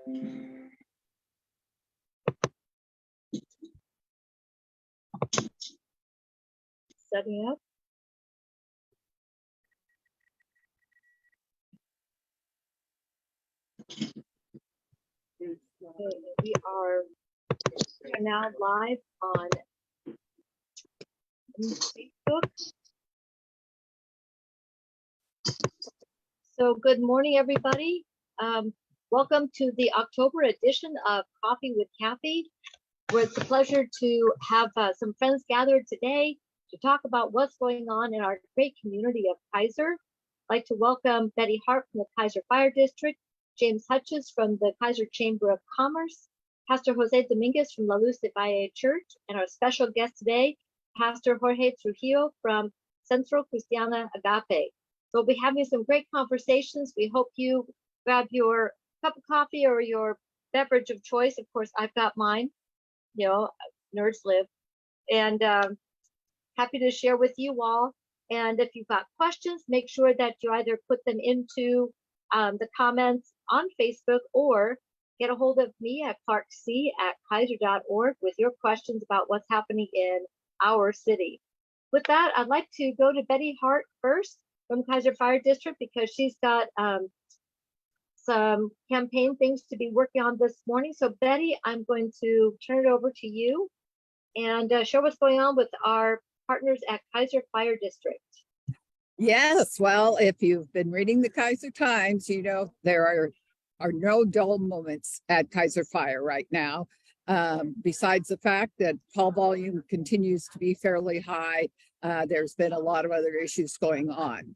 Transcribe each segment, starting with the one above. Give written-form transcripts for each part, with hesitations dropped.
Setting up. Okay, we are now live on Facebook. So good morning, everybody. Welcome to the October edition of Coffee with Cathy, where it's a pleasure to have some friends gathered today to talk about what's going on in our great community of Kaiser. I'd like to welcome Betty Hart from the Kaiser Fire District, James Hutchins from the Kaiser Chamber of Commerce, Pastor Jose Dominguez from La Luz de Valle Church, and our special guest today, Pastor Jorge Trujillo from Centro Cristiana Agape. So we'll be having some great conversations. We hope you grab your cup of coffee or your beverage of choice. Of course, I've got mine, you know, nerds live. And happy to share with you all. And if you've got questions, make sure that you either put them into the comments on Facebook or get a hold of me at clarkc@kaiser.org with your questions about what's happening in our city. With that, I'd like to go to Betty Hart first from Kaiser Fire District because she's got some campaign things to be working on this morning. So Betty, I'm going to turn it over to you and show what's going on with our partners at Kaiser Fire District. Yes, well, if you've been reading the Kaiser Times, you know there are no dull moments at Kaiser Fire right now. Besides the fact that call volume continues to be fairly high, there's been a lot of other issues going on.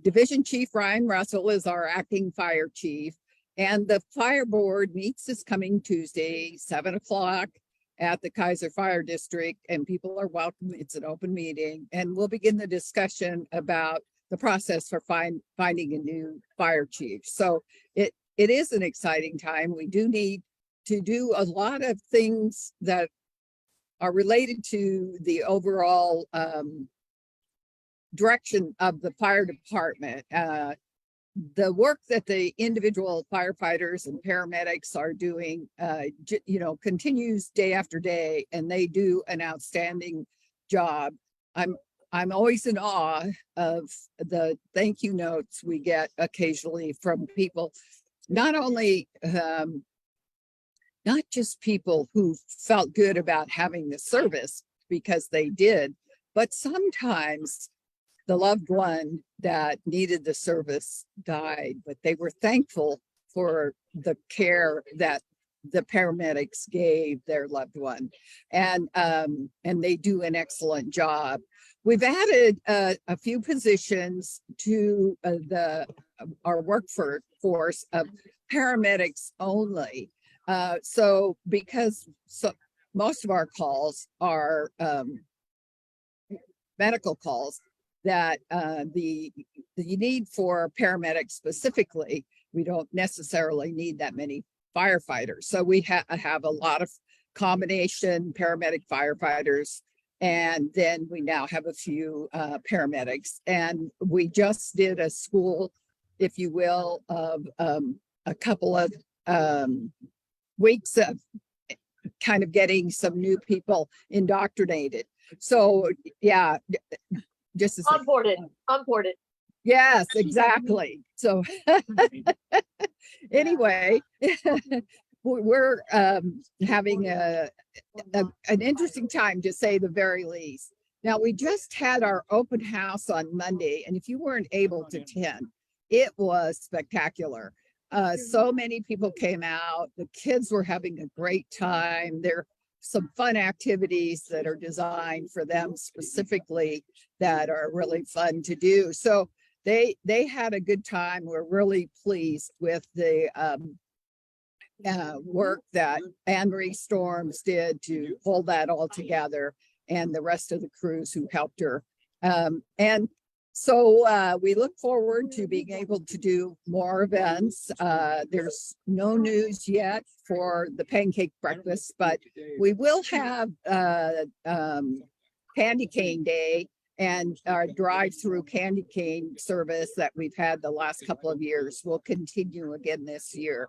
Division Chief Ryan Russell is our acting fire chief, and the fire board meets this coming Tuesday, 7 o'clock at the Kaiser Fire District, and people are welcome. It's an open meeting, and we'll begin the discussion about the process for finding a new fire chief. So it is an exciting time. We do need to do a lot of things that are related to the overall direction of the fire department. The work that the individual firefighters and paramedics are doing, continues day after day, and they do an outstanding job. I'm always in awe of the thank you notes we get occasionally from people, not only not just people who felt good about having the service because they did, but sometimes the loved one that needed the service died, but they were thankful for the care that the paramedics gave their loved one, and they do an excellent job. We've added a few positions to our workforce of paramedics only. So most of our calls are medical calls that the need for paramedics specifically, we don't necessarily need that many firefighters. So we have a lot of combination paramedic firefighters, and then we now have a few paramedics. And we just did a school, if you will, of a couple of weeks of kind of getting some new people indoctrinated. So yeah, just onboarded. Yes, exactly. So anyway, we're having an interesting time, to say the very least. Now, we just had our open house on Monday, and if you weren't able to attend, it was spectacular. So many people came out. The kids were having a great time. There are some fun activities that are designed for them specifically that are really fun to do. So they had a good time. We're really pleased with the work that Anne-Marie Storms did to hold that all together, and the rest of the crews who helped her. And so we look forward to being able to do more events. There's no news yet for the pancake breakfast, but we will have candy cane day, and our drive-through candy cane service that we've had the last couple of years will continue again this year.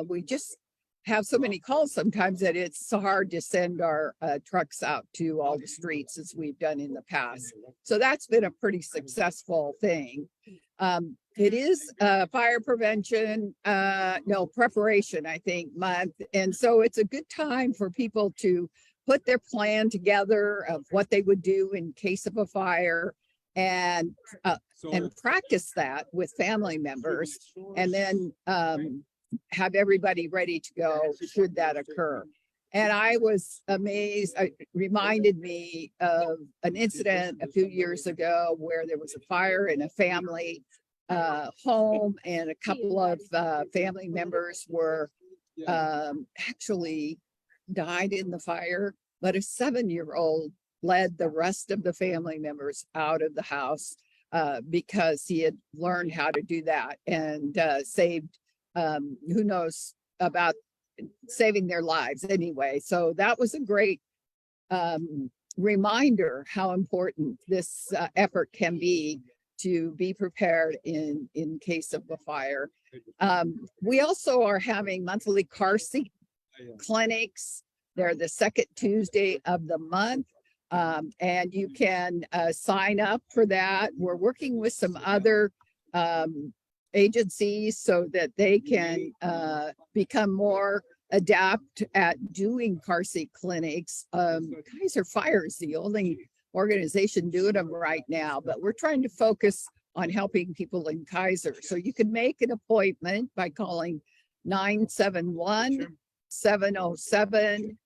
we just have so many calls sometimes that it's so hard to send our trucks out to all the streets as we've done in the past. So that's been a pretty successful thing. It is fire prevention, no, preparation, I think, month. And so it's a good time for people to put their plan together of what they would do in case of a fire and practice that with family members, and then have everybody ready to go should that occur. And I was amazed. It reminded me of an incident a few years ago where there was a fire in a family home, and a couple of family members were actually died in the fire, but a 7-year-old led the rest of the family members out of the house because he had learned how to do that and saved who knows about saving their lives anyway. So that was a great reminder how important this effort can be to be prepared in case of a fire. We also are having monthly car seat clinics. They're the second Tuesday of the month. And you can sign up for that. We're working with some other agencies so that they can become more adept at doing car seat clinics. Kaiser Fire is the only organization doing them right now, but we're trying to focus on helping people in Kaiser. So you can make an appointment by calling 971-707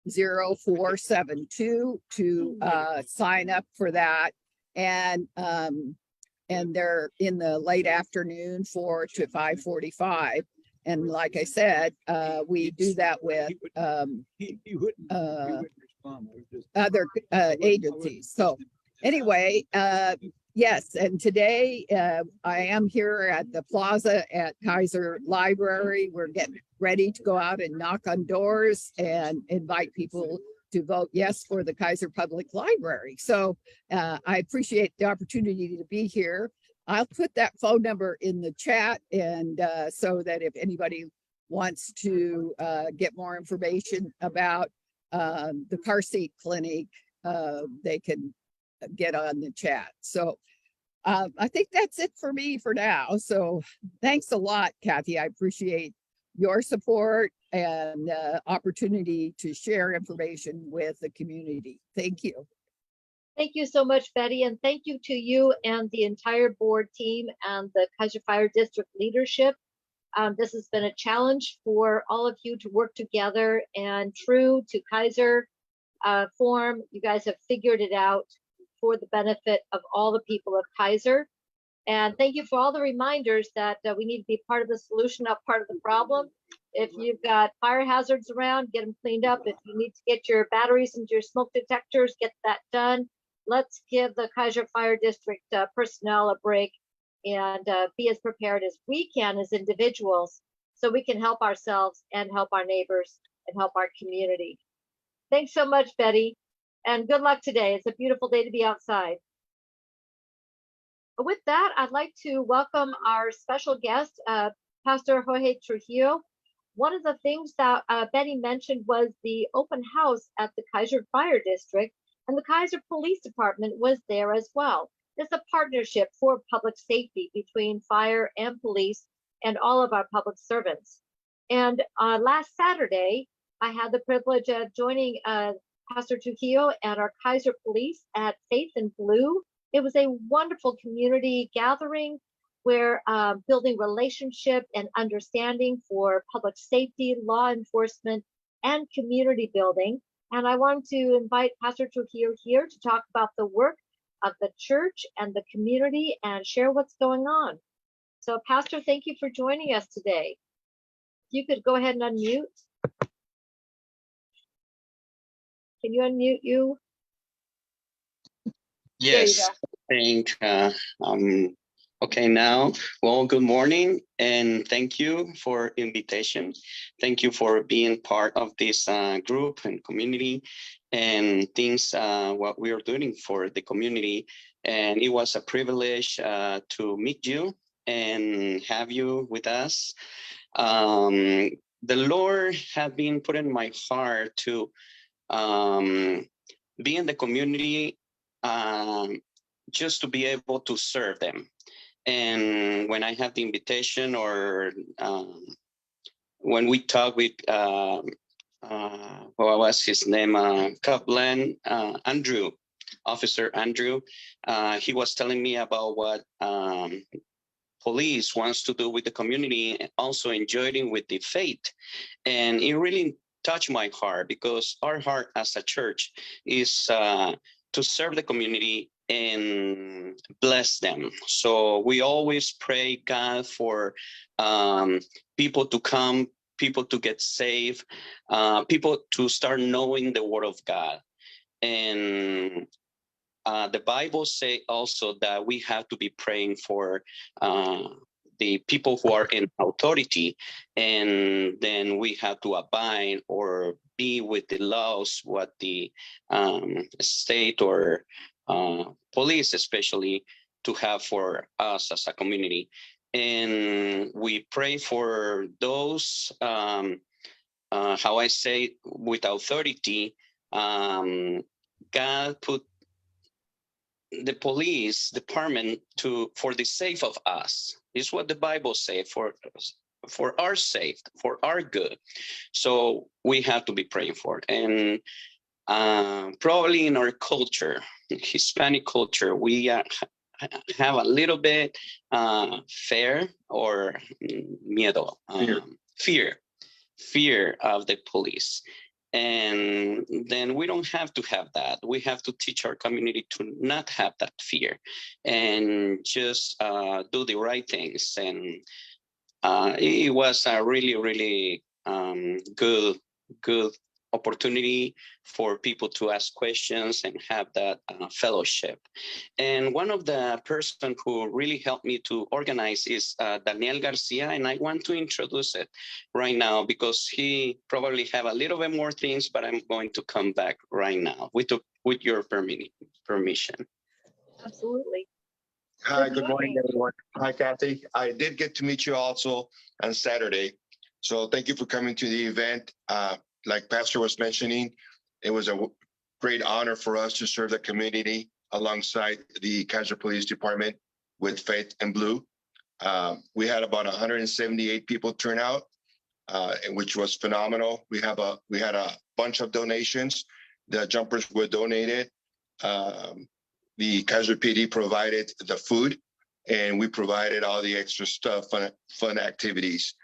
0472 to sign up for that. And they're in the late afternoon, 4 to 5:45. And like I said, we do that with other agencies. So anyway, yes, and today I am here at the plaza at Kaiser Library. We're getting ready to go out and knock on doors and invite people to vote yes for the Kaiser Public Library. So I appreciate the opportunity to be here. I'll put that phone number in the chat, and so that if anybody wants to get more information about the car seat clinic, they can get on the chat. So I think that's it for me for now. So thanks a lot, Cathy. I appreciate your support and opportunity to share information with the community. Thank you. Thank you so much, Betty, and thank you to you and the entire board team and the Kaiser Fire District leadership. This has been a challenge for all of you to work together, and true to Kaiser form, you guys have figured it out for the benefit of all the people of Kaiser. And thank you for all the reminders that we need to be part of the solution, not part of the problem. If you've got fire hazards around, get them cleaned up. If you need to get your batteries into your smoke detectors, get that done. Let's give the Kaiser Fire District personnel a break and be as prepared as we can as individuals so we can help ourselves and help our neighbors and help our community. Thanks so much, Betty, and good luck today. It's a beautiful day to be outside. With that, I'd like to welcome our special guest, Pastor Jorge Trujillo. One of the things that Betty mentioned was the open house at the Kaiser Fire District, and the Kaiser Police Department was there as well. It's a partnership for public safety between fire and police and all of our public servants. And last Saturday, I had the privilege of joining Pastor Trujillo and our Kaiser Police at Faith in Blue. It was a wonderful community gathering where building relationship and understanding for public safety, law enforcement, and community building. And I want to invite Pastor Trujillo here to talk about the work of the church and the community and share what's going on. So Pastor, thank you for joining us today. If you could go ahead and unmute. Can you unmute you? Yes, I think, okay now. Well, good morning and thank you for invitation. Thank you for being part of this group and community and things, what we are doing for the community. And it was a privilege to meet you and have you with us. Um, the Lord had been put in my heart to be in the community, just to be able to serve them. And when I have the invitation, or when we talk with what was his name, Kaplan, Andrew, Officer Andrew, he was telling me about what police wants to do with the community, and also enjoying with the faith. And it really touched my heart, because our heart as a church is to serve the community and bless them. So we always pray God for people to come, people to get saved, people to start knowing the word of God. And the Bible say also that we have to be praying for the people who are in authority, and then we have to abide or be with the laws what the state or police especially to have for us as a community. And we pray for those, how I say, with authority. God put the police department to for the sake of us, is what the Bible say, for our sake, for our good. So we have to be praying for it. And probably in our culture, Hispanic culture, we have a little bit fear or miedo, fear of the police. And then we don't have to have that. We have to teach our community to not have that fear, and just do the right things. And it was a really, really good opportunity for people to ask questions and have that fellowship. And one of the person who really helped me to organize is Daniel Garcia, and I want to introduce it right now, because he probably have a little bit more things, but I'm going to come back right now with your permission. Absolutely. Hi, Good good morning, morning. everyone. Hi, Cathy. I did get to meet you also on Saturday. So thank you for coming to the event. Like Pastor was mentioning, it was a great honor for us to serve the community alongside the Kaiser Police Department with Faith and Blue. We had about 178 people turn out, which was phenomenal. We had a bunch of donations. The jumpers were donated. The Kaiser PD provided the food, and we provided all the extra stuff, fun activities.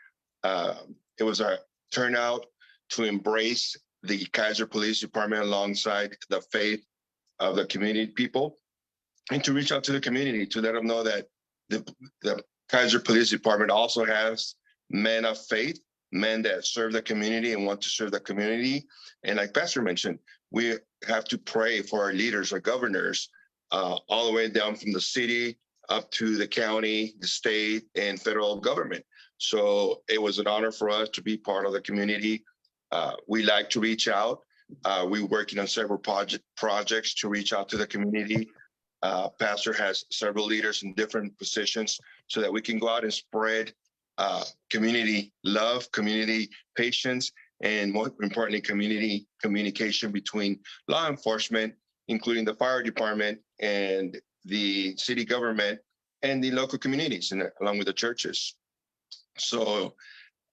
It was our turnout to embrace the Kaiser Police Department alongside the faith of the community people, and to reach out to the community to let them know that the Kaiser Police Department also has men of faith, men that serve the community and want to serve the community. And like Pastor mentioned, we have to pray for our leaders, our governors, all the way down from the city up to the county, the state, and federal government. So it was an honor for us to be part of the community. We like to reach out. We're working on several projects to reach out to the community. Pastor has several leaders in different positions so that we can go out and spread community love, community patience, and more importantly, community communication between law enforcement, including the fire department and the city government and the local communities, and along with the churches. So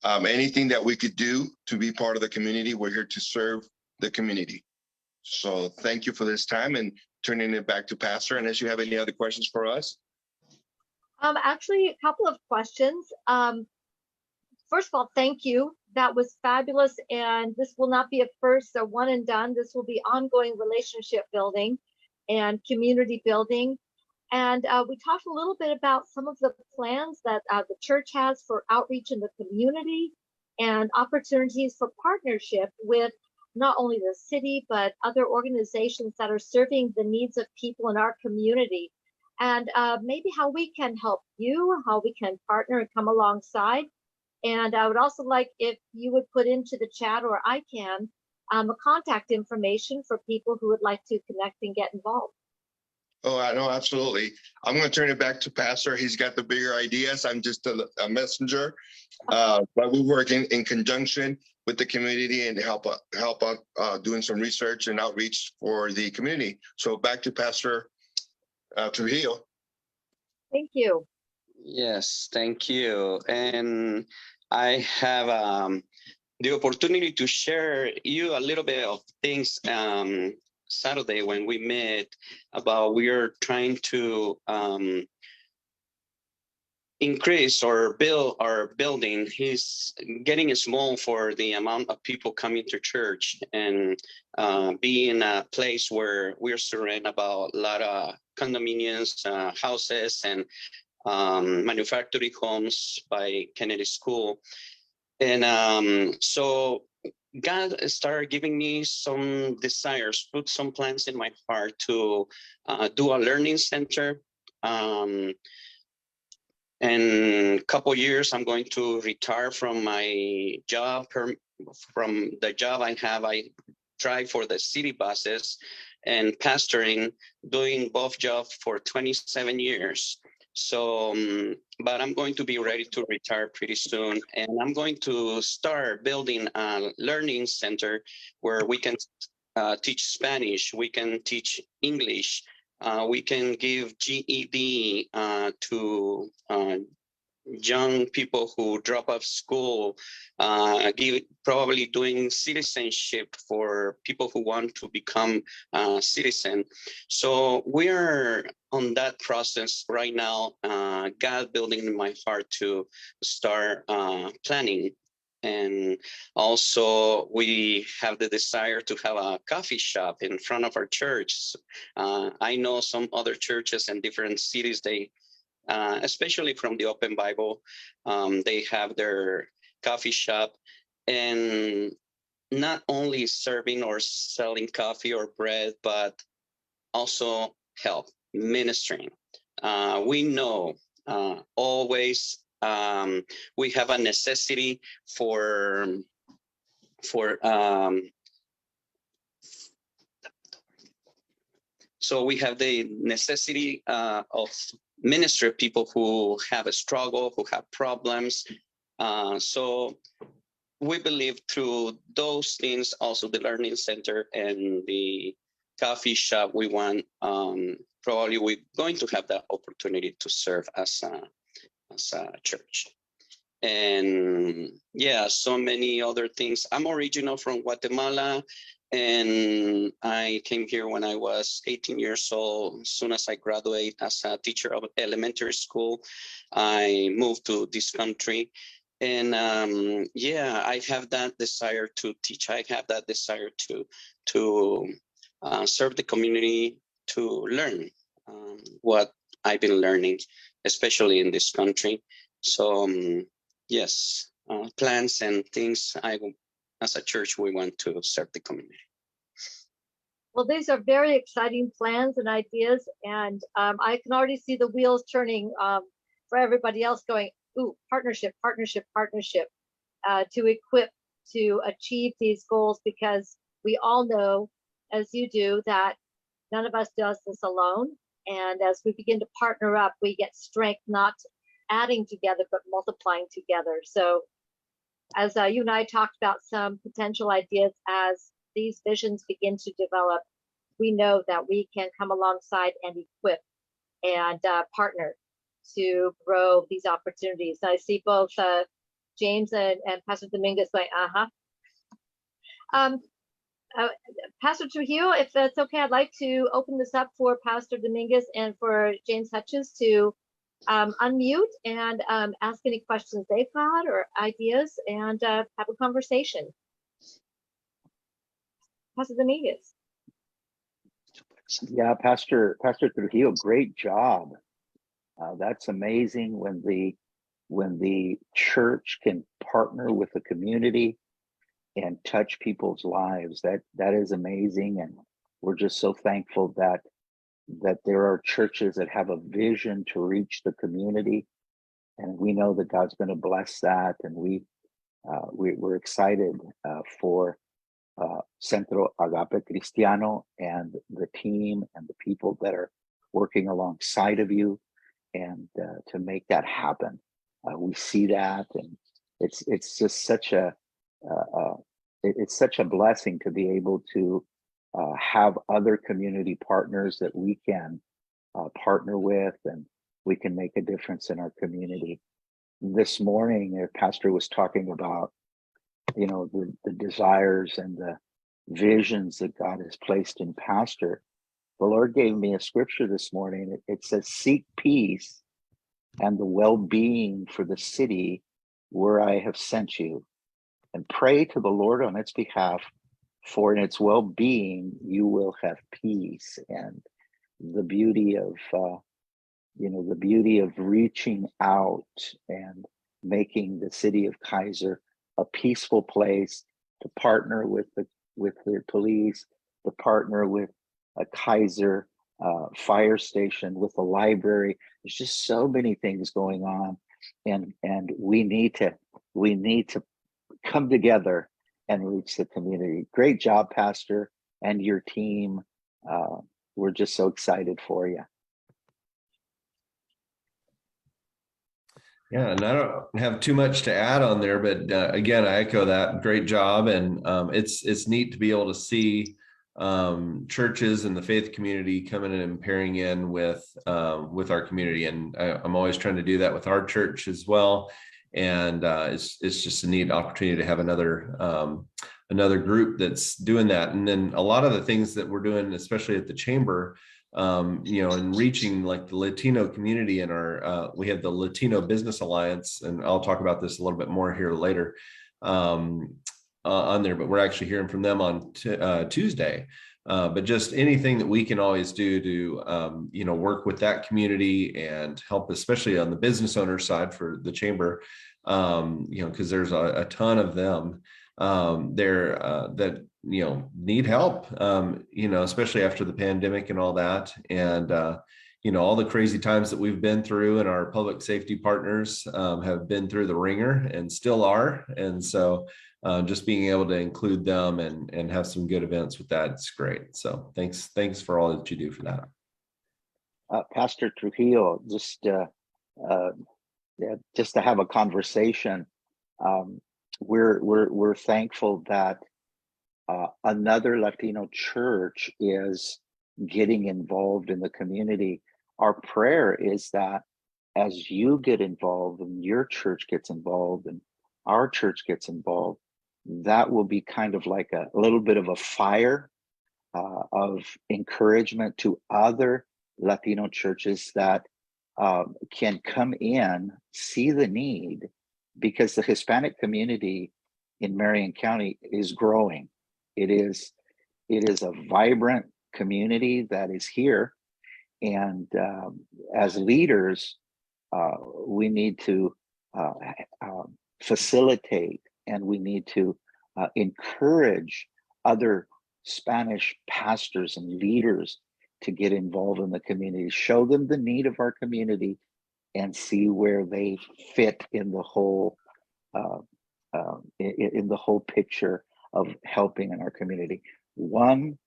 anything that we could do to be part of the community, we're here to serve the community. So thank you for this time, and turning it back to Pastor, unless you have any other questions for us. Actually, a couple of questions. First of all, thank you. That was fabulous. And this will not be a first or one and done. This will be ongoing relationship building and community building. And we talked a little bit about some of the plans that the church has for outreach in the community and opportunities for partnership with not only the city, but other organizations that are serving the needs of people in our community. And maybe how we can help you, how we can partner and come alongside. And I would also like if you would put into the chat, or I can, a contact information for people who would like to connect and get involved. Oh, I know, absolutely. I'm going to turn it back to Pastor. He's got the bigger ideas. I'm just a messenger. But we work in conjunction with the community and help out doing some research and outreach for the community. So back to Pastor Trujillo. Thank you. Yes, thank you. And I have the opportunity to share you a little bit of things Saturday when we met about we are trying to increase or build our building. He's getting small for the amount of people coming to church and be in a place where we're surrounded about a lot of condominiums, houses, and manufacturing homes by Kennedy School. And so God started giving me some desires, put some plans in my heart to do a learning center. In a couple years, I'm going to retire from my job. From the job I have, I drive for the city buses and pastoring, doing both jobs for 27 years. So, but I'm going to be ready to retire pretty soon. And I'm going to start building a learning center where we can teach Spanish, we can teach English, we can give GED to young people who drop out of school, probably doing citizenship for people who want to become a citizen. So we are on that process right now. God building in my heart to start planning. And also we have the desire to have a coffee shop in front of our church. I know some other churches in different cities, they especially from the Open Bible, they have their coffee shop, and not only serving or selling coffee or bread, but also help ministering. We know always we have a necessity for so we have the necessity of minister people who have a struggle, who have problems. So we believe through those things, also the learning center and the coffee shop, we want, probably we're going to have that opportunity to serve as a church. And yeah, so many other things. I'm original from Guatemala, and I came here when I was 18 years old. As soon as I graduated as a teacher of elementary school, I moved to this country. And yeah, I have that desire to teach. I have that desire to serve the community, to learn what I've been learning, especially in this country. So yes, plans and things. As a church, we want to serve the community. Well, these are very exciting plans and ideas, and I can already see the wheels turning for everybody else going, ooh, partnership, partnership, partnership, to equip to achieve these goals, because we all know, as you do, that none of us does this alone. And as we begin to partner up, we get strength, not adding together, but multiplying together. So as you and I talked about some potential ideas, as these visions begin to develop, we know that we can come alongside and equip and partner to grow these opportunities. I see both James and Pastor Dominguez going, Pastor Trujillo, if that's okay, I'd like to open this up for Pastor Dominguez and for James Hutchins to unmute and ask any questions they've got or ideas, and have a conversation. Pastor Dominguez. Yeah, Pastor Trujillo, great job. That's amazing when the church can partner with the community and touch people's lives. That is amazing, and we're just so thankful that there are churches that have a vision to reach the community, and we know that God's going to bless that, and we're excited for Centro Agape Cristiano and the team and the people that are working alongside of you and to make that happen. We see that, and it's just such a it's such a blessing to be able to have other community partners that we can partner with, and we can make a difference in our community. This morning, the pastor was talking about, you know, the desires and the visions that God has placed in pastor. The Lord gave me a scripture this morning. It says, seek peace and the well-being for the city where I have sent you, and pray to the Lord on its behalf, for in its well-being you will have peace. And the beauty of the beauty of reaching out and making the city of Kaiser a peaceful place, to partner with the police, to partner with a Kaiser fire station, with a library. There's just so many things going on, and we need to come together and reach the community. Great job, Pastor, and your team. We're just so excited for you. Yeah, and I don't have too much to add on there, but again, I echo that. Great job, and it's neat to be able to see churches and the faith community coming in and pairing in with our community, and I'm always trying to do that with our church as well. And it's just a neat opportunity to have another group that's doing that. And then a lot of the things that we're doing, especially at the chamber, and reaching like the Latino community in our, we have the Latino Business Alliance, and I'll talk about this a little bit more here later on there, but we're actually hearing from them on Tuesday. But just anything that we can always do to, work with that community and help, especially on the business owner side for the chamber, because there's a ton of them there that need help, especially after the pandemic and all that, and all the crazy times that we've been through, and our public safety partners have been through the ringer and still are. And so just being able to include them and have some good events with that, it's great. So thanks for all that you do for that. Pastor Trujillo, just to have a conversation. We're thankful that another Latino church is getting involved in the community. Our prayer is that as you get involved and your church gets involved and our church gets involved, that will be kind of like a little bit of a fire of encouragement to other Latino churches that can come in, see the need, because the Hispanic community in Marion County is growing. It is a vibrant community that is here, and as leaders, we need to facilitate, and we need to encourage other Spanish pastors and leaders to get involved in the community, show them the need of our community, and see where they fit in the whole picture of helping in our community. One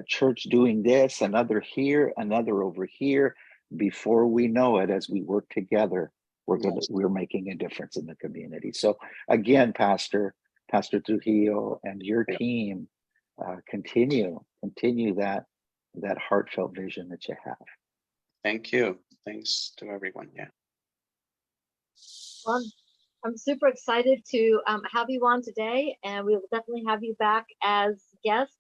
church doing this, another here, another over here. Before we know it, as we work together, we're making a difference in the community. So again, Pastor Trujillo and your team, continue that heartfelt vision that you have. Thank you. Thanks to everyone. Yeah. Well, I'm super excited to have you on today, and we will definitely have you back as guests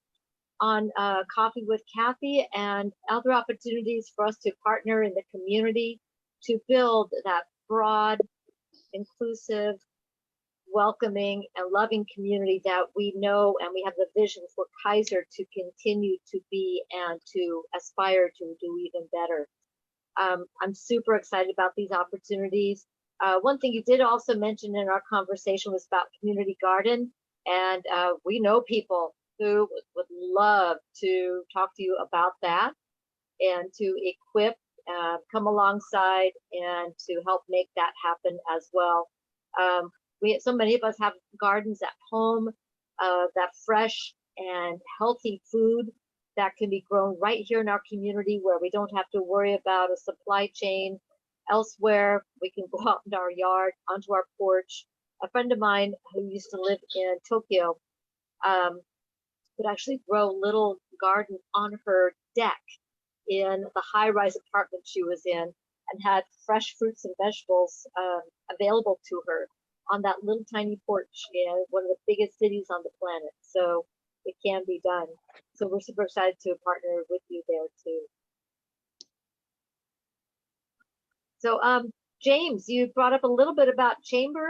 on Coffee with Cathy, and other opportunities for us to partner in the community to build that broad, inclusive, welcoming, and loving community that we know and we have the vision for Kaiser to continue to be and to aspire to do even better. I'm super excited about these opportunities. One thing you did also mention in our conversation was about community garden, and we know people who would love to talk to you about that and to equip, come alongside, and to help make that happen as well. So many of us have gardens at home, that fresh and healthy food that can be grown right here in our community where we don't have to worry about a supply chain elsewhere. We can go out in our yard, onto our porch. A friend of mine who used to live in Tokyo could actually grow little garden on her deck in the high-rise apartment she was in, and had fresh fruits and vegetables available to her on that little tiny porch in one of the biggest cities on the planet. So it can be done. So we're super excited to partner with you there too. So James, you brought up a little bit about Chamber.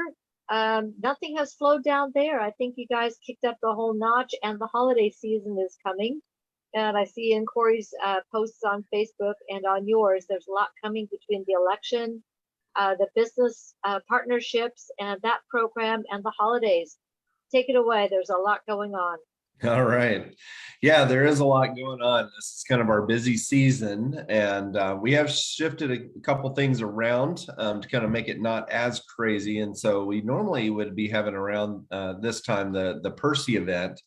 Nothing has slowed down there. I think you guys kicked up the whole notch, and the holiday season is coming. And I see in Corey's posts on Facebook and on yours, there's a lot coming between the election, the business partnerships, and that program, and the holidays. Take it away. There's a lot going on. All right. Yeah, there is a lot going on. This is kind of our busy season, and we have shifted a couple things around to kind of make it not as crazy. And so we normally would be having around this time the Percy event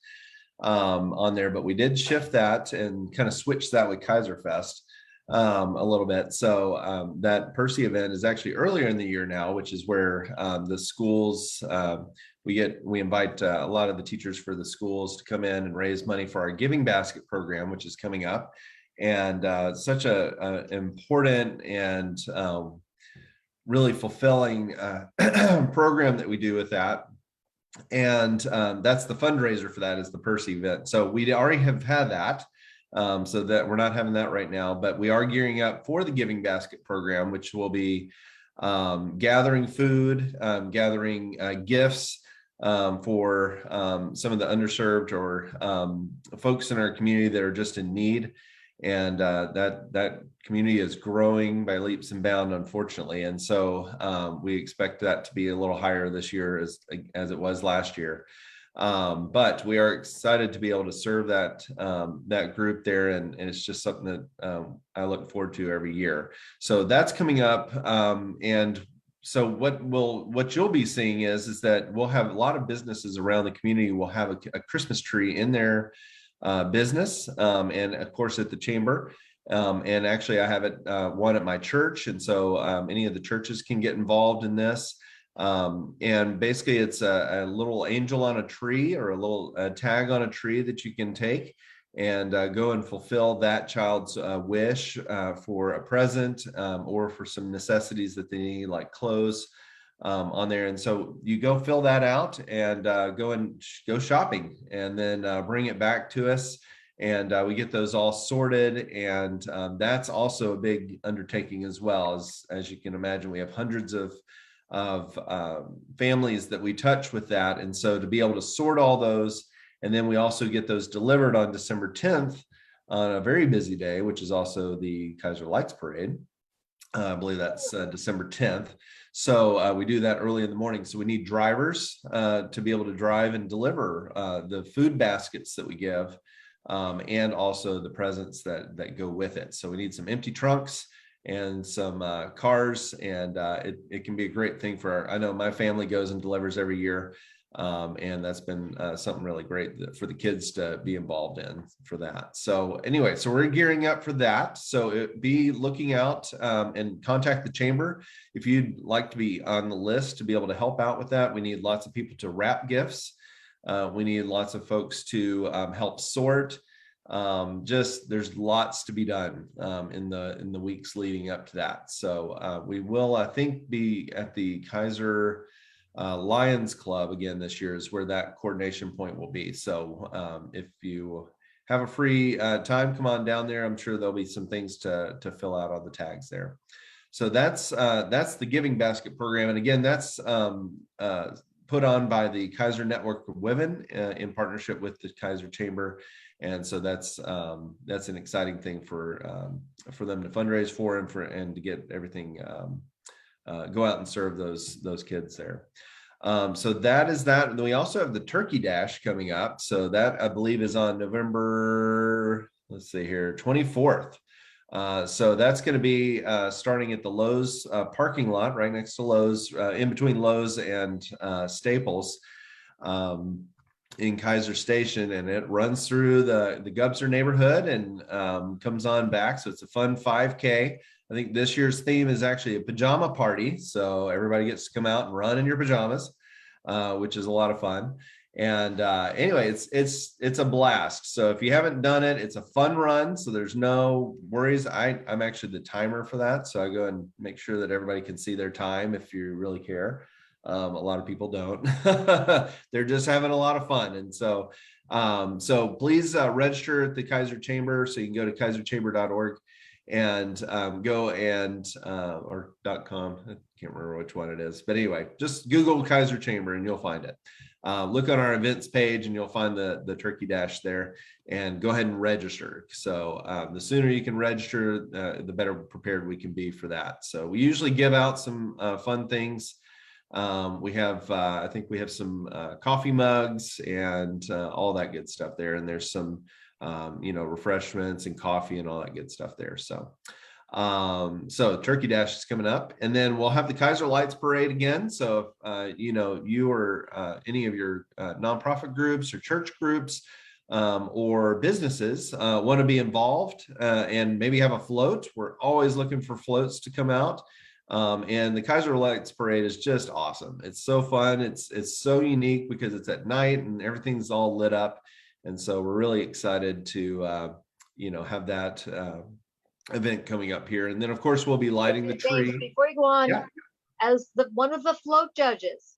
on there, but we did shift that and kind of switch that with Kaiserfest a little bit. So that Percy event is actually earlier in the year now, which is where the schools, we invite a lot of the teachers for the schools to come in and raise money for our Giving Basket program, which is coming up. And such a important and really fulfilling program that we do with that. And that's the fundraiser for that, is the Percy event. So we already have had that, so that we're not having that right now, but we are gearing up for the Giving Basket program, which will be gathering food, gathering gifts for some of the underserved or folks in our community that are just in need. And that community is growing by leaps and bounds, unfortunately. And so we expect that to be a little higher this year as it was last year. But we are excited to be able to serve that group there. And it's just something that I look forward to every year. So that's coming up. And so what you'll be seeing is that we'll have a lot of businesses around the community will have a Christmas tree in their business, and of course at the chamber, and actually I have it one at my church, and so any of the churches can get involved in this, and basically it's a little angel on a tree, or a little tag on a tree that you can take and go and fulfill that child's wish for a present, or for some necessities that they need, like clothes, on there. And so you go fill that out and go shopping, and then bring it back to us, and we get those all sorted. And that's also a big undertaking as well. As you can imagine, we have hundreds of families that we touch with that, and so to be able to sort all those, and then we also get those delivered on December 10th on a very busy day, which is also the Kaiser Lights Parade. I believe that's December 10th. So we do that early in the morning. So we need drivers to be able to drive and deliver the food baskets that we give, and also the presents that go with it. So we need some empty trunks and some cars, and it can be a great thing I know my family goes and delivers every year. And that's been something really great for the kids to be involved in for that. So anyway, so we're gearing up for that. So be looking out and contact the chamber if you'd like to be on the list to be able to help out with that. We need lots of people to wrap gifts. We need lots of folks to help sort. There's lots to be done in the weeks leading up to that. So we will, I think, be at the Kaiser Lions Club again this year, is where that coordination point will be. So if you have a free time, come on down there. I'm sure there'll be some things to fill out on the tags there. So that's the Giving Basket program, and again, that's put on by the Kaiser Network of Women in partnership with the Kaiser Chamber. And so that's an exciting thing for them to fundraise for, and to get everything go out and serve those kids there. So that is that. And we also have the Turkey Dash coming up. So that, I believe, is on November, let's see here, 24th. So that's going to be starting at the Lowe's parking lot right next to Lowe's, in between Lowe's and Staples. in Kaiser Station, and it runs through the Gubser neighborhood and comes on back. So it's a fun 5K. I think this year's theme is actually a pajama party. So everybody gets to come out and run in your pajamas, which is a lot of fun. And anyway, it's a blast. So if you haven't done it, it's a fun run. So there's no worries. I'm actually the timer for that. So I go and make sure that everybody can see their time if you really care. A lot of people don't. They're just having a lot of fun. And so please register at the Kaiser Chamber. So you can go to kaiserchamber.org and go and or .com. I can't remember which one it is, but anyway, just Google Kaiser Chamber and you'll find it. Look on our events page and you'll find the turkey dash there, and go ahead and register. So the sooner you can register, the better prepared we can be for that. So we usually give out some fun things. We have, I think we have some coffee mugs and all that good stuff there. And there's some, refreshments and coffee and all that good stuff there. So Turkey Dash is coming up, and then we'll have the Kaiser Lights Parade again. So if, you or any of your nonprofit groups or church groups or businesses want to be involved and maybe have a float, we're always looking for floats to come out. And the Kaiser Lights Parade is just awesome. It's so fun. It's so unique because it's at night and everything's all lit up. And so we're really excited to, have that event coming up here. And then of course we'll be lighting the James, tree. before you go on, Yeah. as one of the float judges,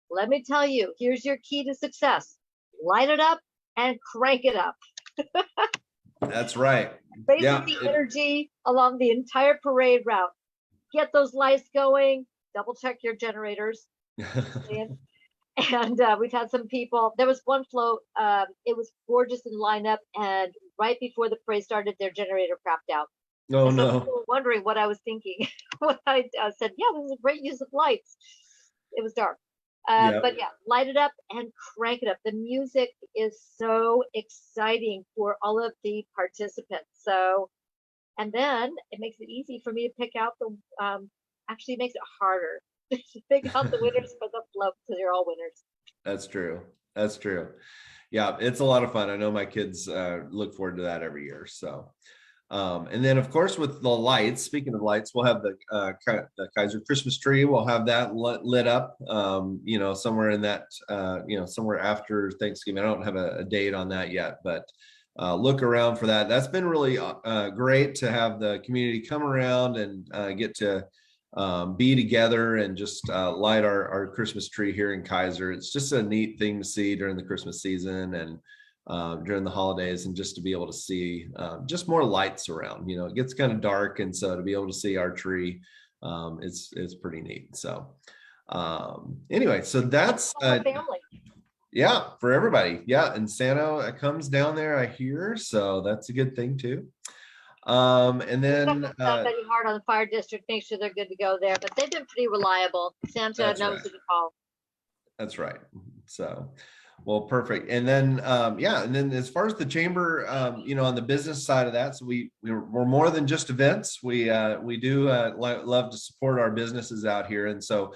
let me tell you, here's your key to success. Light it up and crank it up. That's right. Raise Yeah, the energy along the entire parade route. Get those lights going, double check your generators. And we've had some people, there was one float, it was gorgeous in lineup, and right before the parade started, their generator crapped out. Oh And so no. people were wondering what I was thinking when I said, yeah, this is a great use of lights. It was dark. Yeah. But yeah, light it up and crank it up. The music is so exciting for all of the participants. So, and then it makes it easy for me to pick out the, actually makes it harder to pick out the winners for the float, because you're all winners. That's true. That's true. Yeah, it's a lot of fun. I know my kids look forward to that every year. So, and then of course with the lights, speaking of lights, we'll have the Kaiser Christmas tree. We'll have that lit up, somewhere in that, somewhere after Thanksgiving. I don't have a date on that yet, but look around for that. That's been really great to have the community come around and get to be together and just light our Christmas tree here in Kaiser. It's just a neat thing to see during the Christmas season and during the holidays, and just to be able to see just more lights around. It gets kind of dark, and so to be able to see our tree, it's pretty neat. So anyway, so that's Family. yeah, for everybody. Yeah, and Santa comes down there, I hear, so that's a good thing too. And then Not very hard on the fire district, make sure they're good to go there, but they've been pretty reliable. Santa That's knows right. who to call. That's right. So, well, perfect. And then, and then as far as the chamber, on the business side of that, so we're more than just events. We do love to support our businesses out here, and so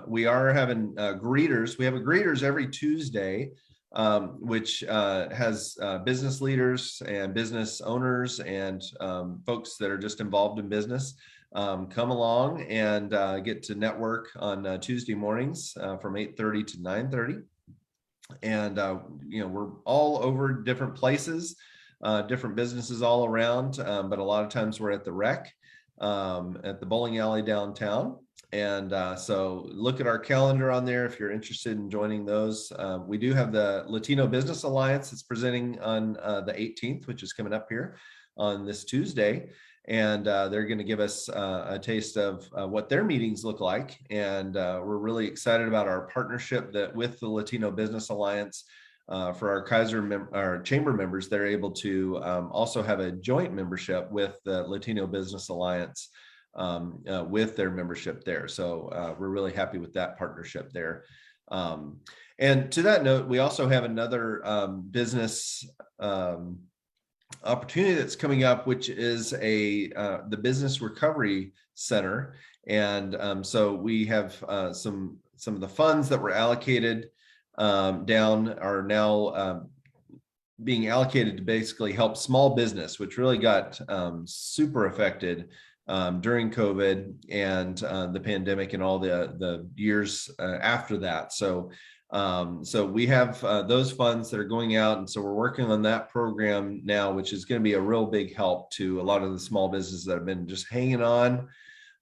we are having greeters. We have a greeters every Tuesday, which has business leaders and business owners and folks that are just involved in business come along and get to network on Tuesday mornings from 8:30 to 9:30. And, we're all over different places, different businesses all around, but a lot of times we're at the rec, at the bowling alley downtown. And so look at our calendar on there if you're interested in joining those. We do have the Latino Business Alliance that's presenting on the 18th, which is coming up here on this Tuesday. And they're going to give us a taste of what their meetings look like. And we're really excited about our partnership with the Latino Business Alliance. For our Kaiser our chamber members, they're able to also have a joint membership with the Latino Business Alliance with their membership there. So we're really happy with that partnership there. And to that note, we also have another business opportunity that's coming up, which is the Business Recovery Center. And so we have some of the funds that were allocated down are now being allocated to basically help small business, which really got super affected during COVID and the pandemic and all the years after that. So we have those funds that are going out, and so we're working on that program now, which is going to be a real big help to a lot of the small businesses that have been just hanging on,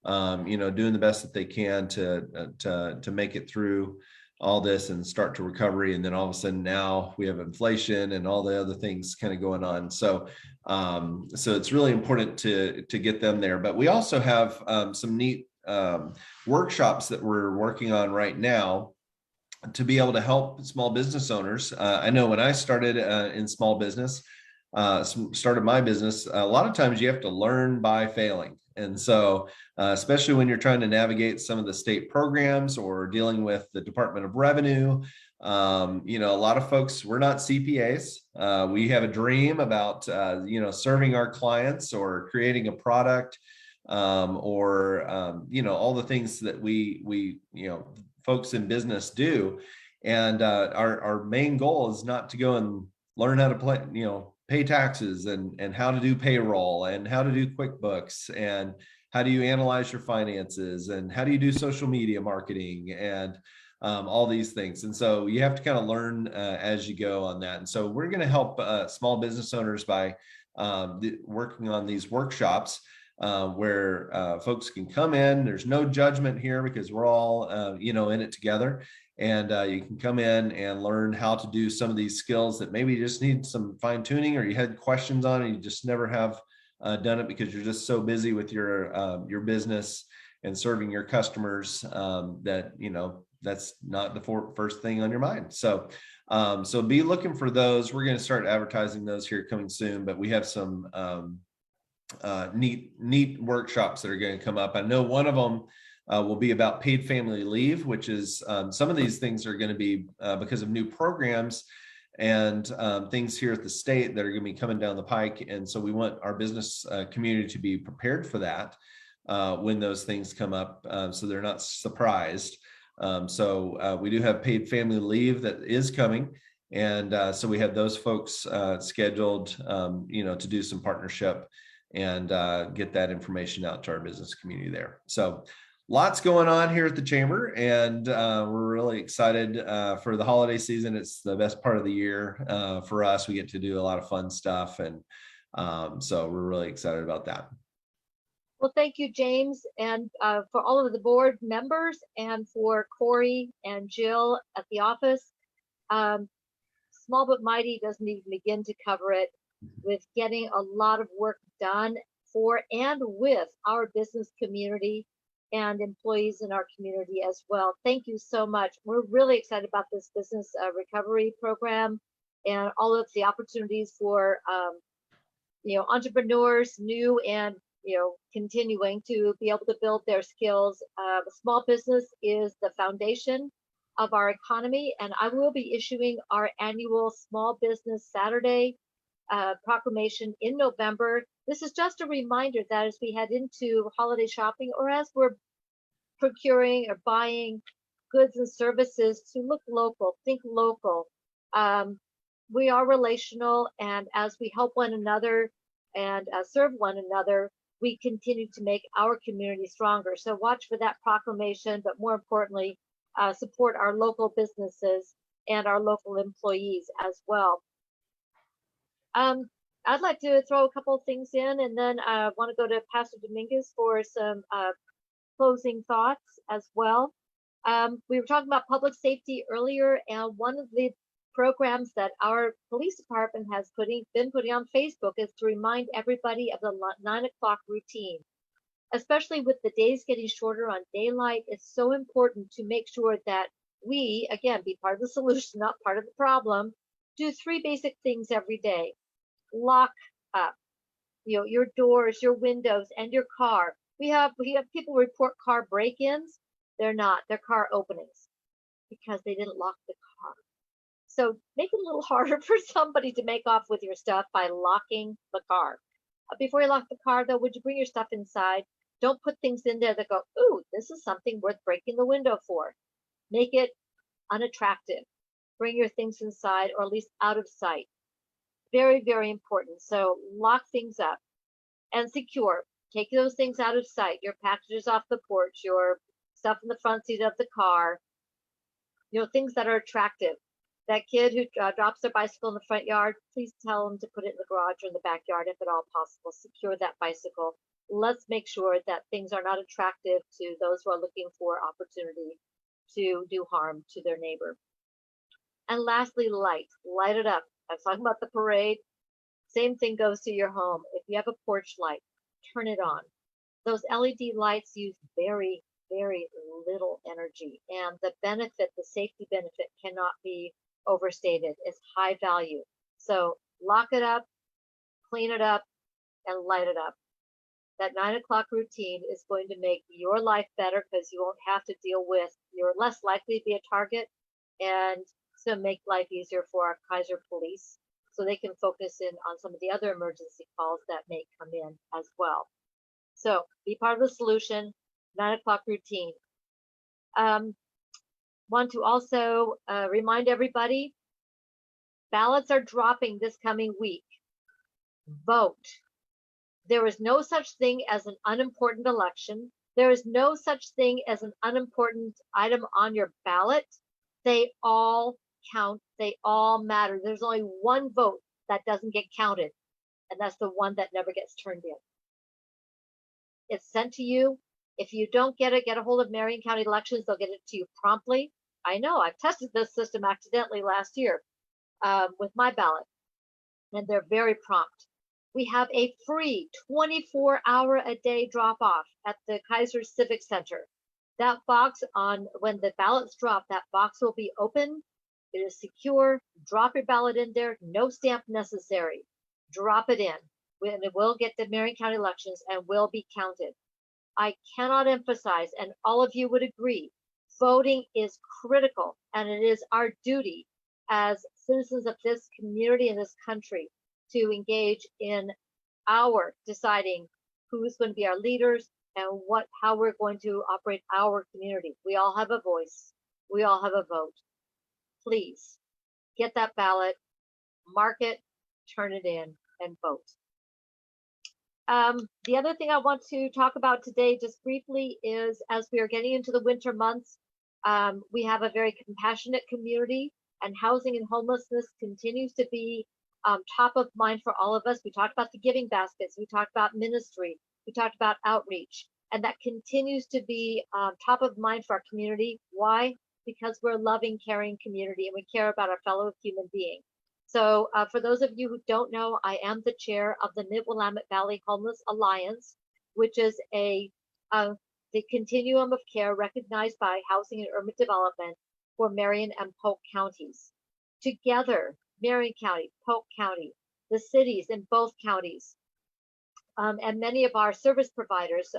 doing the best that they can to make it through all this and start to recovery. And then all of a sudden now we have inflation and all the other things kind of going on. So it's really important to get them there. But we also have some neat workshops that we're working on right now to be able to help small business owners. I know when I started in small business, started my business, a lot of times you have to learn by failing. And so, especially when you're trying to navigate some of the state programs or dealing with the Department of Revenue, a lot of folks, we're not CPAs. We have a dream about, serving our clients or creating a product, or all the things that we folks in business do. And our main goal is not to go and learn how to pay taxes and how to do payroll and how to do QuickBooks and how do you analyze your finances and how do you do social media marketing and all these things. And so you have to kind of learn as you go on that. And so we're going to help small business owners by working on these workshops where folks can come in. There's no judgment here because we're all, in it together. And you can come in and learn how to do some of these skills that maybe you just need some fine tuning or you had questions on and you just never have done it because you're just so busy with your business and serving your customers that, that's not the first thing on your mind. So be looking for those. We're going to start advertising those here coming soon, but we have some neat workshops that are going to come up. I know one of them will be about paid family leave, which is some of these things are going to be because of new programs and things here at the state that are going to be coming down the pike. And so we want our business community to be prepared for that when those things come up so they're not surprised. So we do have paid family leave that is coming. And so we have those folks scheduled, to do some partnership and get that information out to our business community there. So lots going on here at the chamber, and we're really excited for the holiday season. It's the best part of the year for us. We get to do a lot of fun stuff, and so we're really excited about that. Well, thank you, James, and for all of the board members and for Corey and Jill at the office. Small but mighty doesn't even begin to cover it with getting a lot of work done for and with our business community and employees in our community as well. Thank you so much. We're really excited about this business recovery program and all of the opportunities for entrepreneurs, new and continuing to be able to build their skills. Small business is the foundation of our economy, and I will be issuing our annual Small Business Saturday proclamation in November. This is just a reminder that as we head into holiday shopping or as we're procuring or buying goods and services, to look local, think local. We are relational, and as we help one another and serve one another, we continue to make our community stronger. So watch for that proclamation, but more importantly, support our local businesses and our local employees as well. I'd like to throw a couple of things in, and then I want to go to Pastor Dominguez for some closing thoughts as well. We were talking about public safety earlier, and one of the programs that our police department has been putting on Facebook is to remind everybody of the 9 o'clock routine. Especially with the days getting shorter on daylight, it's so important to make sure that we, again, be part of the solution, not part of the problem. Do 3 basic things every day. Lock up, your doors, your windows, and your car. We have people report car break-ins. They're not. They're car openings because they didn't lock the car. So make it a little harder for somebody to make off with your stuff by locking the car. Before you lock the car, though, would you bring your stuff inside? Don't put things in there that go, ooh, this is something worth breaking the window for. Make it unattractive. bring your things inside or at least out of sight. Very, very important. So lock things up and secure. Take those things out of sight, your packages off the porch, your stuff in the front seat of the car, things that are attractive. That kid who drops their bicycle in the front yard, please tell them to put it in the garage or in the backyard if at all possible. Secure that bicycle. Let's make sure that things are not attractive to those who are looking for opportunity to do harm to their neighbor. And lastly, light it up. I was talking about the parade. Same thing goes to your home. If you have a porch light, turn it on. Those LED lights use very, very little energy, and the benefit, the safety benefit, cannot be overstated. It's high value. So lock it up, clean it up, and light it up. That 9 o'clock routine is going to make your life better because you won't have to deal with, you're less likely to be a target, and it's going to make life easier for our Kaiser police so they can focus in on some of the other emergency calls that may come in as well. So be part of the solution, 9 o'clock routine. Want to also remind everybody, ballots are dropping this coming week. Vote. There is no such thing as an unimportant election. There is no such thing as an unimportant item on your ballot. They all count. They all matter. There's only one vote that doesn't get counted, and that's the one that never gets turned in. It's sent to you. If you don't get it, get a hold of Marion County Elections. They'll get it to you promptly. I know I've tested this system accidentally last year with my ballot, and they're very prompt. We have a free 24-hour-a-day drop-off at the Kaiser Civic Center. That box when the ballots drop, that box will be open. It is secure. Drop your ballot in there. No stamp necessary. Drop it in. And it will get to Marion County Elections and will be counted. I cannot emphasize, and all of you would agree, voting is critical, and it is our duty as citizens of this community and this country to engage in our deciding who's going to be our leaders and how we're going to operate our community. We all have a voice. We all have a vote. Please get that ballot, mark it, turn it in, and vote. The other thing I want to talk about today just briefly is, as we are getting into the winter months, we have a very compassionate community, and housing and homelessness continues to be top of mind for all of us. We talked about the giving baskets, we talked about ministry, we talked about outreach, and that continues to be top of mind for our community. Why? Because we're a loving, caring community, and we care about our fellow human being. So for those of you who don't know, I am the chair of the Mid-Willamette Valley Homeless Alliance, which is the continuum of care recognized by Housing and Urban Development for Marion and Polk counties. Together, Marion County, Polk County, the cities in both counties, and many of our service providers,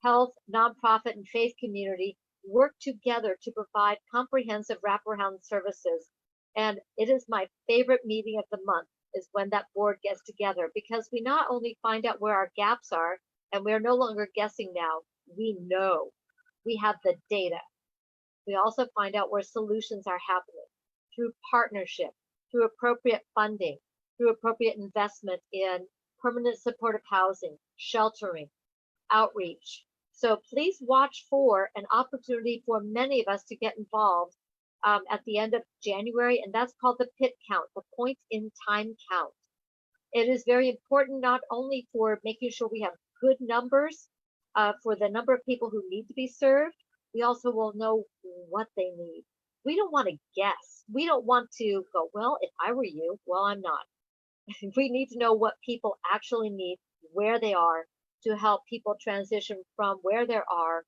health, nonprofit, and faith community work together to provide comprehensive wraparound services. And it is my favorite meeting of the month is when that board gets together, because we not only find out where our gaps are, and we're no longer guessing now, we know, we have the data. We also find out where solutions are happening through partnership, through appropriate funding, through appropriate investment in permanent supportive housing, sheltering, outreach. So please watch for an opportunity for many of us to get involved at the end of January, and that's called the PIT count, the point in time count. It is very important not only for making sure we have good numbers for the number of people who need to be served, we also will know what they need. We don't want to guess. We don't want to go, well, if I were you, well, I'm not. We need to know what people actually need, where they are, to help people transition from where they are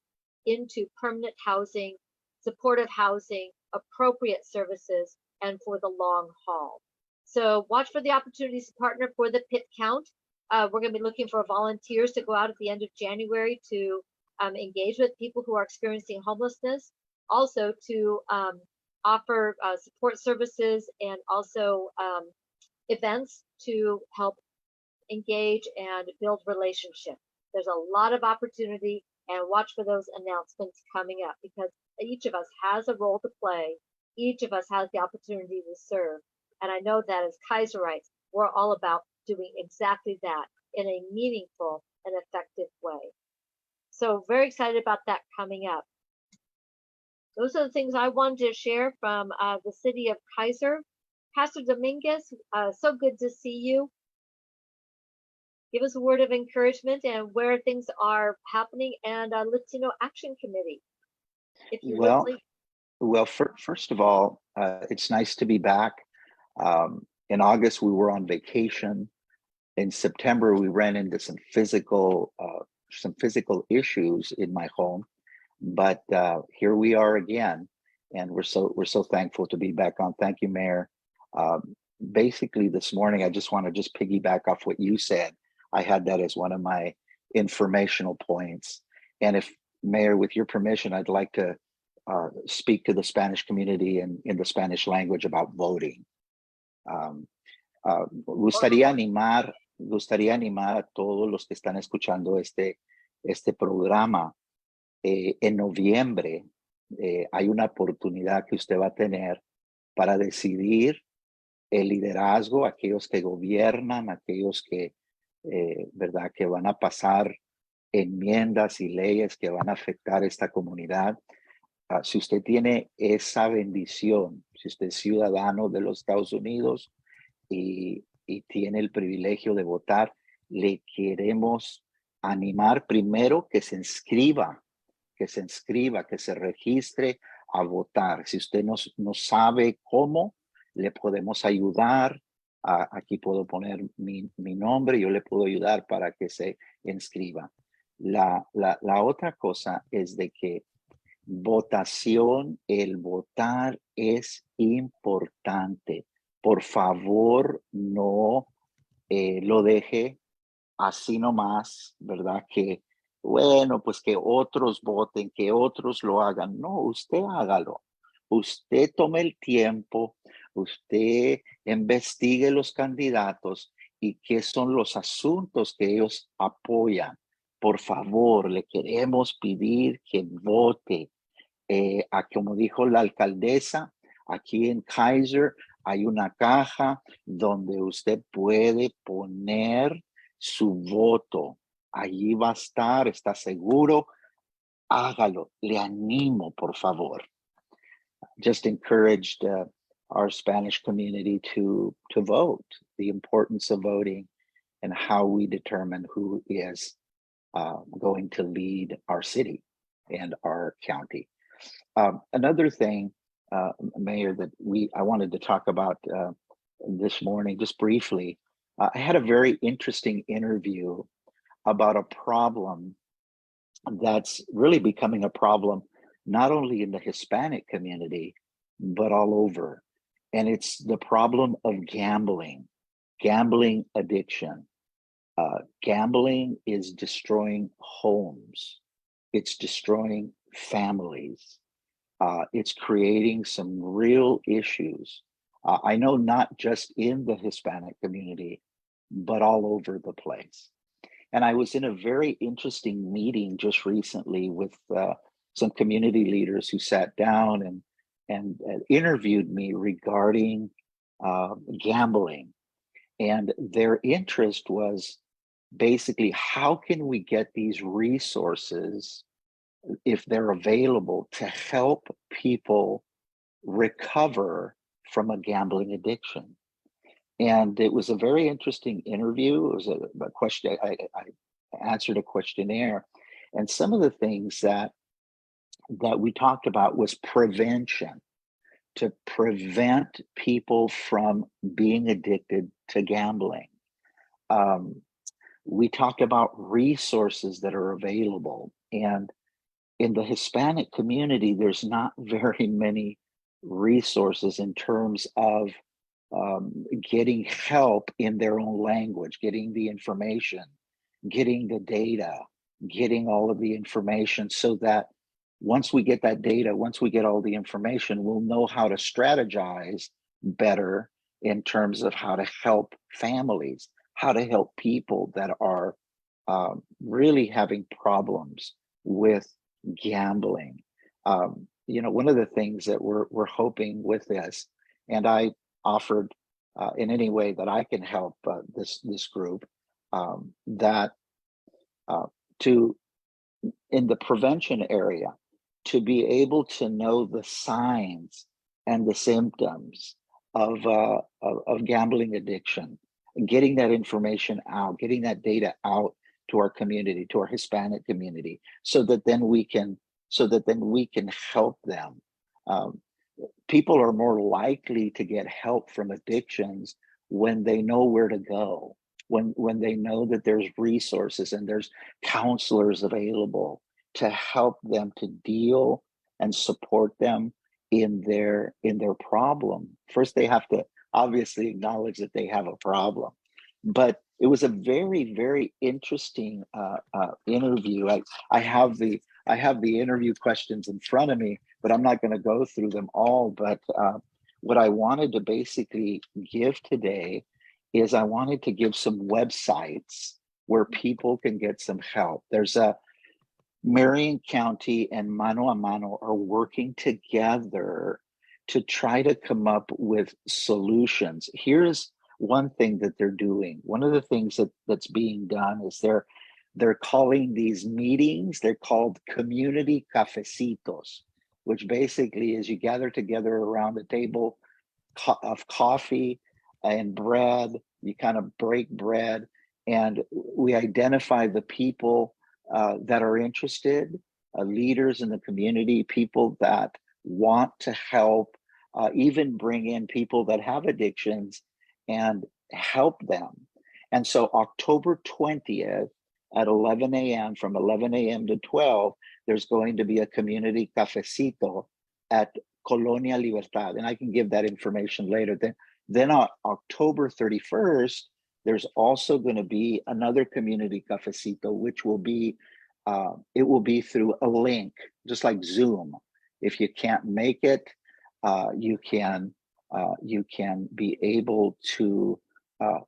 into permanent housing, supportive housing, appropriate services, and for the long haul. So watch for the opportunities to partner for the PIT count. We're going to be looking for volunteers to go out at the end of January to engage with people who are experiencing homelessness, also to offer support services and also events to help engage and build relationship. There's a lot of opportunity, and watch for those announcements coming up, because each of us has a role to play each of us has the opportunity to serve. And I know that as Kaiserites, we're all about doing exactly that in a meaningful and effective way. So very excited about that coming up. Those are the things I wanted to share from the city of Kaiser. Pastor Dominguez, so good to see you. Give us a word of encouragement and where things are happening, and Latino Action Committee. If you would, Well, please. well, first of all, it's nice to be back. In August, we were on vacation. In September, we ran into some physical issues in my home, but here we are again, and we're so thankful to be back on. Thank you, Mayor. Basically, this morning, I just want to just piggyback off what you said. I had that as one of my informational points, and if Mayor, with your permission, I'd like to speak to the Spanish community in the Spanish language about voting. Gustaría animar a todos los que están escuchando este programa. En noviembre hay una oportunidad que usted va a tener para decidir el liderazgo, aquellos que gobiernan, aquellos que, ¿verdad?, que van a pasar enmiendas y leyes que van a afectar esta comunidad. Si usted tiene esa bendición, si usted es ciudadano de los Estados Unidos y tiene el privilegio de votar, le queremos animar primero que se inscriba, que se registre a votar. Si usted no sabe cómo, le podemos ayudar. Aquí puedo poner mi nombre, yo le puedo ayudar para que se inscriba. La otra cosa es de que votación, el votar es importante. Por favor, no lo deje así nomás, ¿verdad? Que, bueno, pues que otros voten, que otros lo hagan. No, usted hágalo. Usted tome el tiempo, usted investigue los candidatos y qué son los asuntos que ellos apoyan. Por favor, le queremos pedir que vote. Como dijo la alcaldesa, aquí en Kaiser hay una caja donde usted puede poner su voto. Allí va a estar, está seguro. Hágalo. Le animo, por favor. Just encouraged our Spanish community to vote, the importance of voting and how we determine who is going to lead our city and our county. Another thing, Mayor, that I wanted to talk about this morning, just briefly, I had a very interesting interview about a problem that's really becoming a problem, not only in the Hispanic community, but all over. And it's the problem of gambling addiction. Gambling is destroying homes. It's destroying families. It's creating some real issues. I know not just in the Hispanic community, but all over the place. And I was in a very interesting meeting just recently with some community leaders who sat down and interviewed me regarding gambling. And their interest was basically, how can we get these resources, if they're available, to help people recover from a gambling addiction? And it was a very interesting interview. It was a question. I answered a questionnaire, and some of the things that we talked about was prevention, to prevent people from being addicted to gambling. We talked about resources that are available, and in the Hispanic community, there's not very many resources in terms of getting help in their own language, getting the information, getting the data, getting all of the information, so that once we get that data, once we get all the information, we'll know how to strategize better in terms of how to help families, how to help people that are really having problems with gambling. one of the things that we're hoping with this, and I offered in any way that I can help this group, that to in the prevention area, to be able to know the signs and the symptoms of gambling addiction, getting that information out, getting that data out to our community, to our Hispanic community, so that then we can help them. People are more likely to get help from addictions when they know where to go, when they know that there's resources and there's counselors available to help them to deal and support them in their problem. First, they have to obviously acknowledge that they have a problem. But it was a very, very interesting interview. I have the interview questions in front of me, but I'm not going to go through them all. But what I wanted to basically give today is I wanted to give some websites where people can get some help. There's a Marion County and Mano a Mano are working together to try to come up with solutions. Here's one thing that they're doing. One of the things that's being done is they're calling these meetings, they're called community cafecitos, which basically is you gather together around a table of coffee and bread, you kind of break bread, and we identify the people that are interested, leaders in the community, people that want to help, even bring in people that have addictions and help them. And so October 20th at 11 a.m., from 11 a.m. to 12, there's going to be a community cafecito at Colonia Libertad, and I can give that information later. Then on October 31st, there's also going to be another community cafecito, which will be it will be through a link, just like Zoom. If you can't make it, you can be able to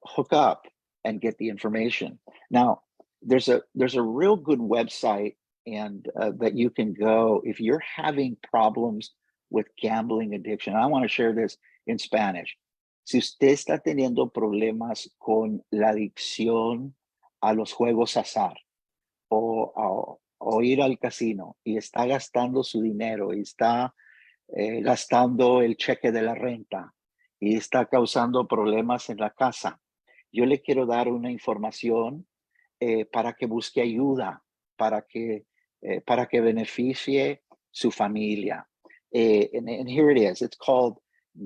hook up and get the information. Now, there's a real good website and that you can go if you're having problems with gambling addiction. I want to share this in Spanish. Si usted está teniendo problemas con la adicción a los juegos azar o ir al casino y está gastando su dinero y está gastando el cheque de la renta y está causando problemas en la casa, yo le quiero dar una información para que busque ayuda, para que beneficie su familia. And here it is. It's called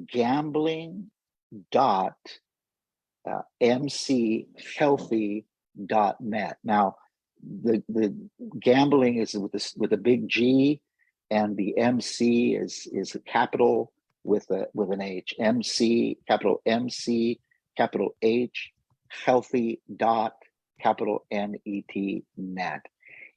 gambling.mchealthy.net. Now, the gambling is with a big G, and the MC is a capital with an H. MC, capital MC, capital H, healthy dot capital NET net.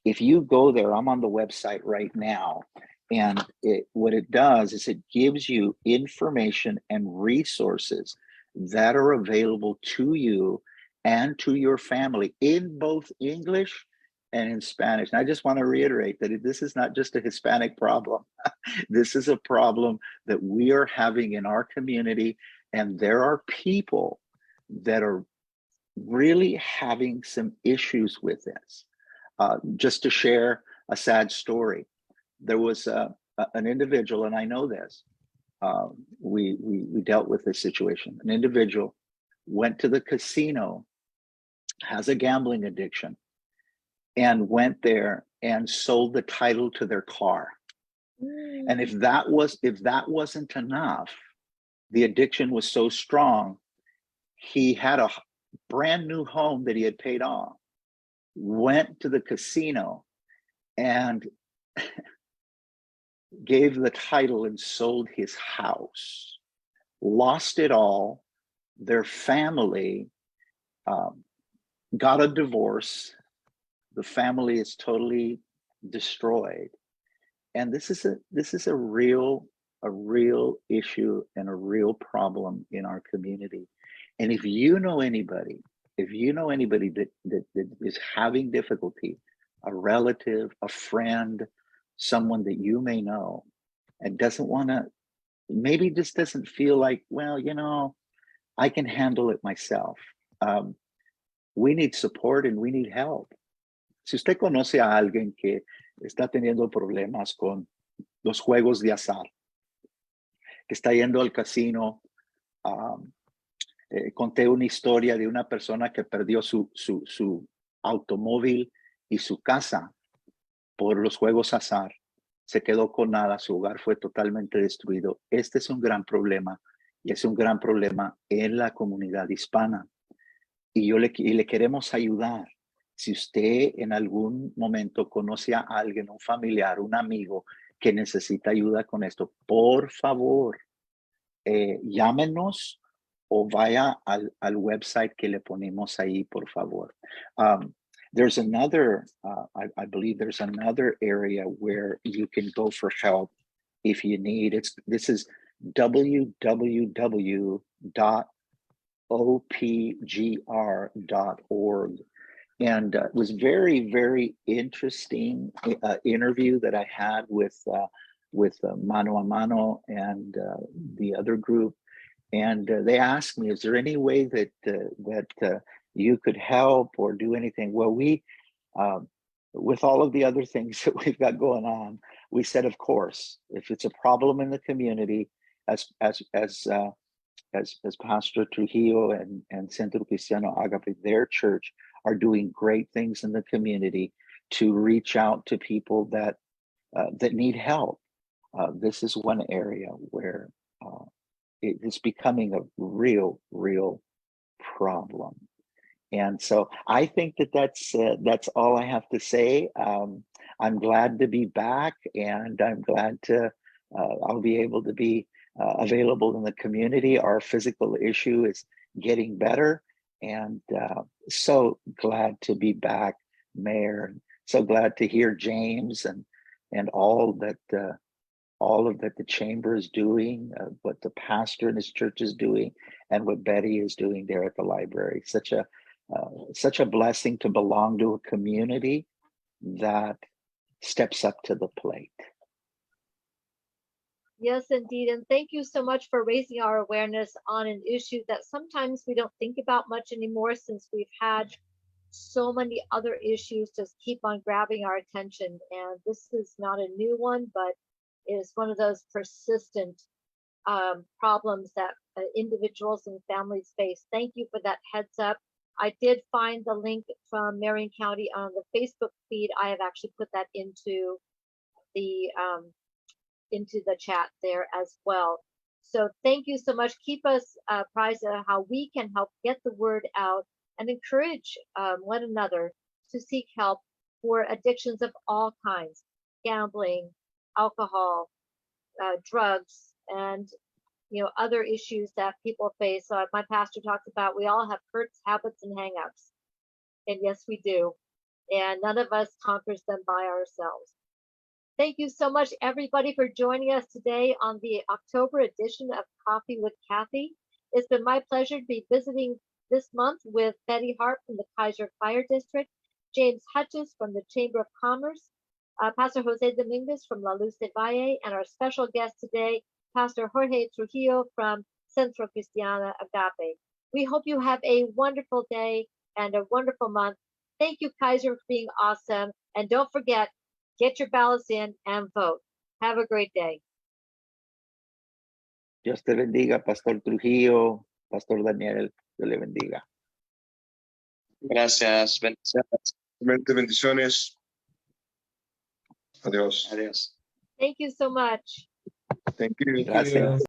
If you go there, I'm on the website right now, and what it does is it gives you information and resources that are available to you and to your family in both English and in Spanish. And I just want to reiterate that this is not just a Hispanic problem. This is a problem that we are having in our community, and there are people that are really having some issues with this. Just to share a sad story, there was an individual, and I know this, we dealt with this situation. An individual went to the casino, has a gambling addiction, and went there and sold the title to their car. And if that wasn't enough, the addiction was so strong, he had a brand new home that he had paid off, went to the casino and gave the title and sold his house, lost it all. Their family got a divorce. The family is totally destroyed. And this is a real issue and a real problem in our community. And if you know anybody that is having difficulty, a relative, a friend, someone that you may know, and doesn't want to, maybe just doesn't feel like, well, I can handle it myself. We need support and we need help. Si usted conoce a alguien que está teniendo problemas con los juegos de azar, que está yendo al casino, conté una historia de una persona que perdió su automóvil y su casa por los juegos azar. Se quedó con nada, su hogar fue totalmente destruido. Este es un gran problema y es un gran problema en la comunidad hispana. Y le queremos ayudar. Si usted en algún momento conoce a alguien, un familiar, un amigo que necesita ayuda con esto, por favor, llámenos o vaya al website que le ponemos ahí, por favor. There's another, I believe there's another area where you can go for help if you need. This is www.opgr.org. And it was very, very interesting interview that I had with Mano a Mano and the other group. And they asked me, is there any way that you could help or do anything? Well, we, with all of the other things that we've got going on, we said, of course, if it's a problem in the community, as Pastor Trujillo and Centro Cristiano Agape, their church, are doing great things in the community to reach out to people that need help. This is one area where it is becoming a real problem. And so I think that's all I have to say. I'm glad to be back, and I'm glad I'll be able to be available in the community. Our physical issue is getting better, and so glad to be back, Mayor. So glad to hear James and all of that the chamber is doing, what the pastor in his church is doing, and what Betty is doing there at the library. Such a blessing to belong to a community that steps up to the plate. Yes, indeed. And thank you so much for raising our awareness on an issue that sometimes we don't think about much anymore, since we've had so many other issues just keep on grabbing our attention. And this is not a new one, but it is one of those persistent problems that individuals and families face. Thank you for that heads up. I did find the link from Marion County on the Facebook feed. I have actually put that into the chat there as well. So thank you so much. Keep us apprised of how we can help get the word out and encourage one another to seek help for addictions of all kinds: gambling, alcohol, drugs, and other issues that people face. So my pastor talked about, we all have hurts, habits, and hangups. And yes, we do. And none of us conquers them by ourselves. Thank you so much, everybody, for joining us today on the October edition of Coffee with Cathy. It's been my pleasure to be visiting this month with Betty Hart from the Kaiser Fire District, James Hutchins from the Chamber of Commerce, Pastor Jose Dominguez from La Luz del Valle, and our special guest today, Pastor Jorge Trujillo from Centro Cristiano Agape. We hope you have a wonderful day and a wonderful month. Thank you, Kaiser, for being awesome. And don't forget, get your ballots in and vote. Have a great day. Dios te bendiga, Pastor Trujillo, Pastor Daniel, Dios le bendiga. Gracias. Bendiciones. Bendiciones. Adiós. Adiós. Thank you so much. Thank you. Gracias.